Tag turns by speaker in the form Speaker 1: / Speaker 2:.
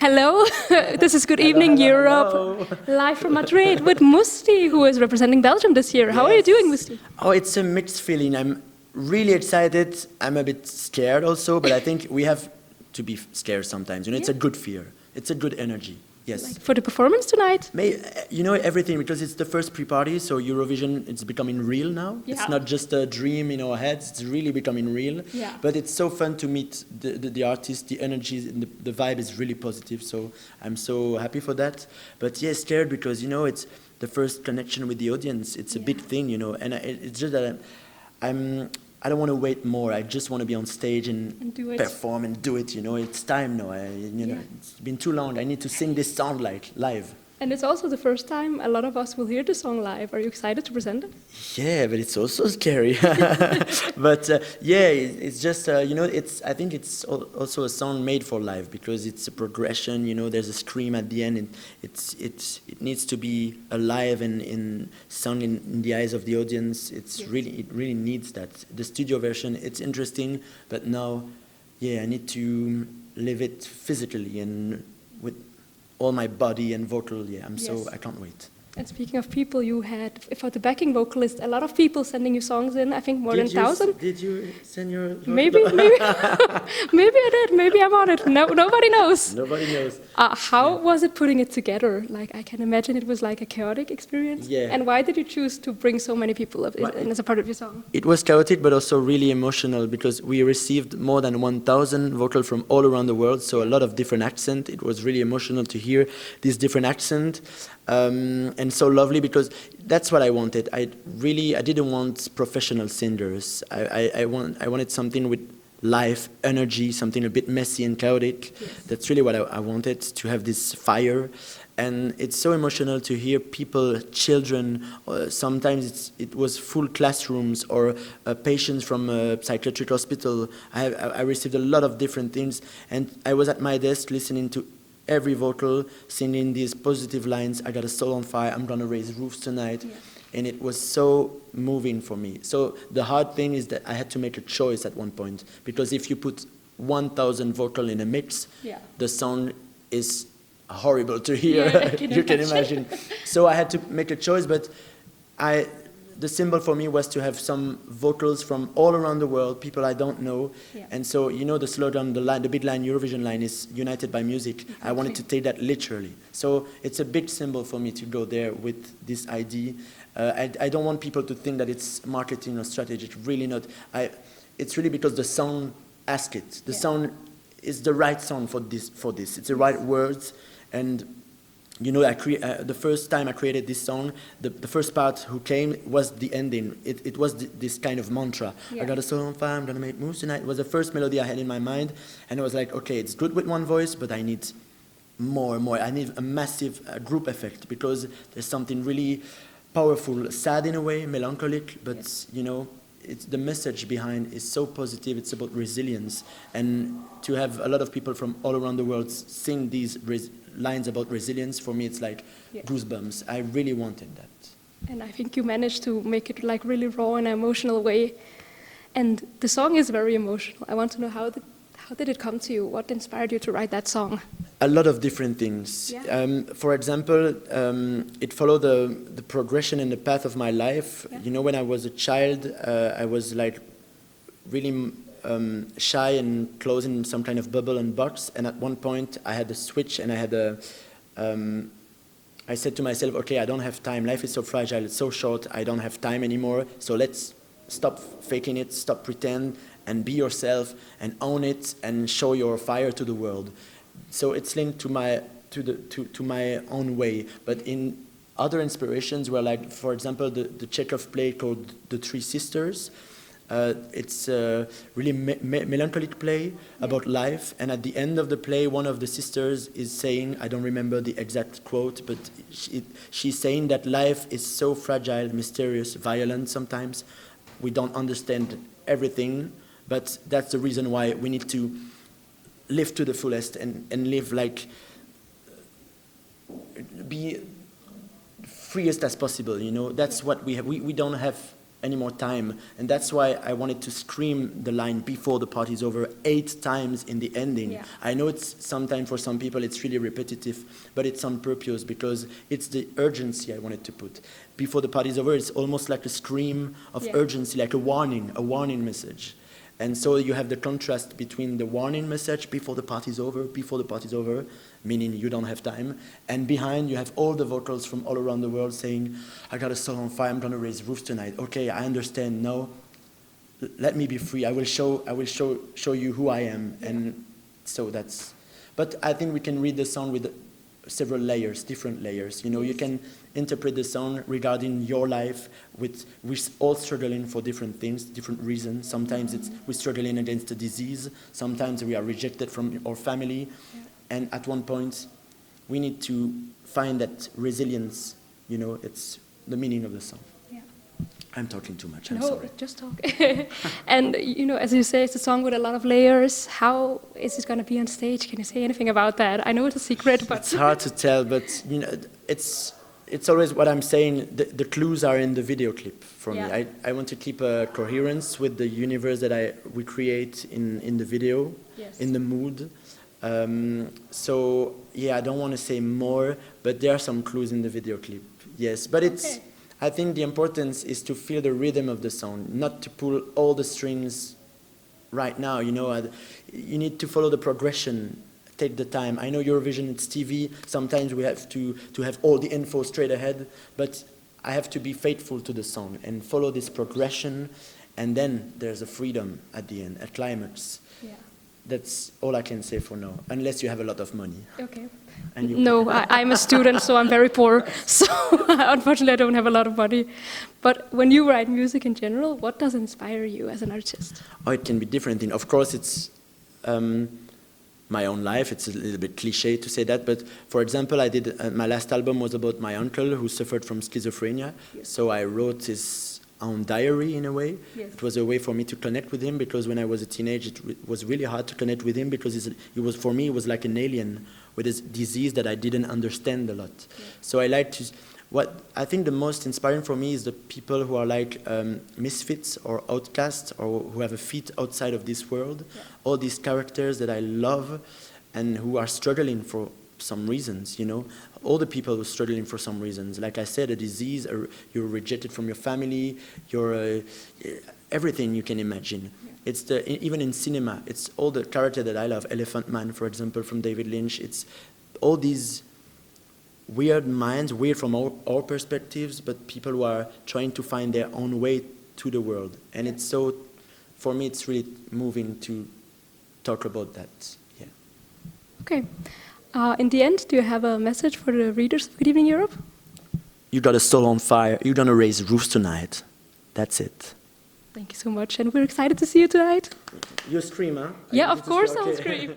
Speaker 1: Hello, this is Good Evening Europe, live from Madrid with Mustii, who is representing Belgium this year. How are you doing, Mustii?
Speaker 2: Oh, it's a mixed feeling. I'm really excited. I'm a bit scared also, but I think we have to be scared sometimes. You know, it's a good fear. It's a good energy. Yes.
Speaker 1: Like for the performance tonight?
Speaker 2: You know, everything, because it's the first pre-party, so Eurovision, it's becoming real now. Yeah. It's not just a dream in our heads, it's really becoming real. Yeah. But it's so fun to meet the artists, the energy, and the vibe is really positive, so I'm so happy for that. But yeah, scared because, you know, it's the first connection with the audience. It's a big thing, you know, and it's just that I don't want to wait more. I just want to be on stage and perform and do it. You know, it's time now. You know, it's been too long. I need to sing this song like live.
Speaker 1: And it's also the first time a lot of us will hear the song live. Are you excited to present it?
Speaker 2: Yeah, but it's also scary. But yeah, it's just you know, I think it's also a song made for live because it's a progression. You know, there's a scream at the end, and it needs to be alive and sung in the eyes of the audience. It really needs that. The studio version, it's interesting, but now, yeah, I need to live it physically and with all my body and vocal. Yeah, I can't wait. And
Speaker 1: speaking of people, you had, for the backing vocalist, a lot of people sending you songs in, I think more than 1,000.
Speaker 2: Did you send your vocal?
Speaker 1: Maybe. Maybe I did. Maybe I'm on it. No, nobody knows.
Speaker 2: Nobody knows.
Speaker 1: How was it putting it together? Like, I can imagine it was like a chaotic experience.
Speaker 2: Yeah.
Speaker 1: And why did you choose to bring so many people up in as a part of your song?
Speaker 2: It was chaotic, but also really emotional because we received more than 1,000 vocals from all around the world, so a lot of different accents. It was really emotional to hear these different accents. And so lovely because that's what I wanted. I didn't want professional singers. I wanted something with life, energy, something a bit messy and chaotic. Yes. That's really what I wanted, to have this fire. And it's so emotional to hear people, children, sometimes it was full classrooms or patients from a psychiatric hospital. I received a lot of different things, and I was at my desk listening to every vocal, singing these positive lines. I got a soul on fire, I'm gonna raise roofs tonight. Yeah. And it was so moving for me. So the hard thing is that I had to make a choice at one point, because if you put 1,000 vocal in a mix, the sound is horrible to hear. Yeah, you can imagine. So I had to make a choice, but the symbol for me was to have some vocals from all around the world, people I don't know. Yeah. And so, you know, the slogan, the big line, Eurovision line is united by music. Exactly. I wanted to take that literally. So it's a big symbol for me to go there with this idea. I don't want people to think that it's marketing or strategy. It's really not. It's really because the sound asks it. The sound is the right sound for this. It's the right words. And you know, the first time I created this song, the first part who came was the ending. It was this kind of mantra. Yeah. I got a soul on fire, I'm gonna make moves tonight. It was the first melody I had in my mind, and I was like, okay, it's good with one voice, but I need more and more. I need a massive group effect, because there's something really powerful, sad in a way, melancholic, but you know, the message behind is so positive. It's about resilience, and to have a lot of people from all around the world sing these lines about resilience, for me it's like goosebumps. I really wanted that.
Speaker 1: And I think you managed to make it like really raw in an emotional way. And the song is very emotional. I want to know how did it come to you? What inspired you to write that song?
Speaker 2: A lot of different things. Yeah. For example, it followed the progression and the path of my life. Yeah. You know, when I was a child, I was like really shy and closed in some kind of bubble and box, and at one point I had a switch, and I said to myself, okay, I don't have time, life is so fragile, it's so short, I don't have time anymore, so let's stop faking it, stop pretend, and be yourself, and own it, and show your fire to the world. So it's linked to my own way, but in other inspirations were like, for example, the Chekhov play called The Three Sisters. It's a really melancholic play about life, and at the end of the play, one of the sisters is saying, I don't remember the exact quote, but she's saying that life is so fragile, mysterious, violent sometimes. We don't understand everything, but that's the reason why we need to live to the fullest and live like, be freest as possible, you know. That's what we have. We don't have any more time. And that's why I wanted to scream the line before the party's over 8 times in the ending.
Speaker 1: Yeah.
Speaker 2: I know it's sometimes for some people it's really repetitive, but it's on purpose because it's the urgency I wanted to put. Before the party's over, it's almost like a scream of urgency, like a warning message. And so you have the contrast between the warning message before the party's over, meaning you don't have time, and behind you have all the vocals from all around the world saying, I got a soul on fire, I'm gonna raise roofs tonight. Okay, I understand, no, let me be free, I will show you who I am. And so that's, but I think we can read the song with several layers, different layers. You know, you can interpret the song regarding your life we're all struggling for different things, different reasons. Sometimes we're struggling against a disease. Sometimes we are rejected from our family. Yeah. And at one point, we need to find that resilience. You know, it's the meaning of the song. Yeah. I'm talking too much, I'm sorry.
Speaker 1: Just talk. And, you know, as you say, it's a song with a lot of layers. How is it going to be on stage? Can you say anything about that? I know it's a secret, but...
Speaker 2: It's hard to tell, but, you know, it's always what I'm saying, the clues are in the video clip for me. I want to keep a coherence with the universe that we create in the video, in the mood. So, yeah, I don't want to say more, but there are some clues in the video clip, yes. But it's, I think the importance is to feel the rhythm of the song, not to pull all the strings right now, you know. You need to follow the progression. Take the time. I know Eurovision, it's TV. Sometimes we have to have all the info straight ahead, but I have to be faithful to the song and follow this progression, and then there's a freedom at the end, a climax. Yeah. That's all I can say for now, unless you have a lot of money.
Speaker 1: Okay. No, I'm a student, so I'm very poor. So unfortunately, I don't have a lot of money. But when you write music in general, what does inspire you as an artist?
Speaker 2: Oh, it can be different things. Of course, it's my own life. It's a little bit cliche to say that, but for example, I did my last album was about my uncle who suffered from schizophrenia. Yes. So I wrote his own diary in a way. Yes. It was a way for me to connect with him, because when I was a teenager, it was really hard to connect with him, because he was, for me, it was like an alien with this disease that I didn't understand a lot. Yeah. So I like to. What I think the most inspiring for me is the people who are like misfits or outcasts, or who have a feet outside of this world. Yeah. All these characters that I love and who are struggling for some reasons, you know. All the people who are struggling for some reasons. Like I said, a disease, you're rejected from your family, you're everything you can imagine. Yeah. It's even in cinema, it's all the characters that I love. Elephant Man, for example, from David Lynch. It's all these weird minds, weird from our perspectives, but people who are trying to find their own way to the world. And it's so, for me, it's really moving to talk about that. Yeah.
Speaker 1: Okay. In the end, do you have a message for the readers of Good Evening Europe?
Speaker 2: You got a soul on fire. You're gonna raise roofs tonight. That's it.
Speaker 1: Thank you so much, and we're excited to see you tonight.
Speaker 2: You scream, huh?
Speaker 1: Yeah, of course I'll scream.